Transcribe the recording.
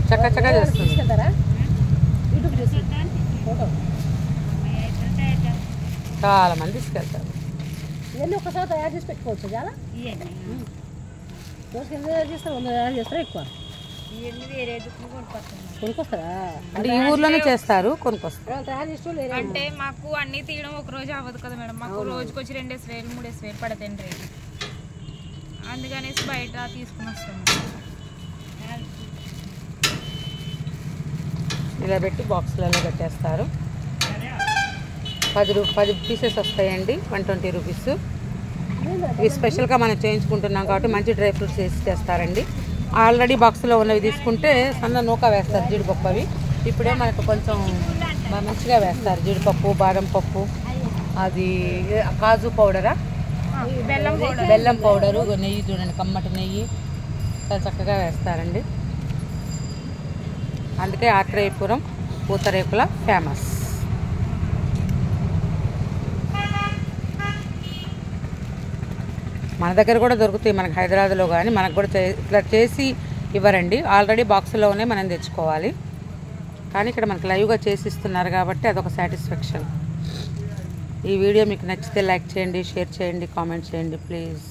చక్క చక్క చేస్తుంది. చాలా మంది తీసుకెళ్తారు. ఇవన్నీ ఒకసారి తయారు చేసి పెట్టుకోవచ్చు చాలా. చేస్తారు 100 చేస్తారా ఎక్కువ కొనుక్కొస్తారా? అంటే ఈ ఊర్లోనే చేస్తారు, కొనుక్కొస్తారు. అంటే మాకు అన్ని తీయడం ఒక రోజు అవ్వదు కదా మేడం. మాకు రోజుకి వచ్చి 2 వేలు 3 వేలు పడతాయండి రేటు. అందుకనేసి బయట తీసుకుని వస్తాము. ఇలా పెట్టి బాక్స్లలో పెట్టేస్తారు. 10 పీసెస్ వస్తాయండి, 120 రూపీస్. ఇవి స్పెషల్గా మనం చేయించుకుంటున్నాం కాబట్టి మంచి డ్రై ఫ్రూట్స్ వేసి చేస్తారండి. ఆల్రెడీ బాక్స్లో ఉన్నవి తీసుకుంటే సన్న నూక వేస్తారు, జీడిపప్పు. అవి ఇప్పుడే మనకు కొంచెం మంచిగా వేస్తారు. జీడిపప్పు, బాదం పప్పు, అది కాజు పౌడరా, బెల్లం పౌడరు, నెయ్యి చూడండి, కమ్మటి నెయ్యి చాలా చక్కగా వేస్తారండి. అందుకే ఆత్రేయపురం పూతరేకుల ఫేమస్. మన దగ్గర కూడా దొరుకుతాయి, మనకు హైదరాబాద్లో కానీ. మనకు కూడా ఇట్లా చేసి ఇవ్వరండి, ఆల్రెడీ బాక్స్లోనే మనం తెచ్చుకోవాలి. కానీ ఇక్కడ మనకు లైవ్గా చేసి ఇస్తున్నారు కాబట్టి అదొక సాటిస్ఫాక్షన్. ఈ వీడియో మీకు నచ్చితే లైక్ చేయండి, షేర్ చేయండి, కామెంట్ చేయండి ప్లీజ్.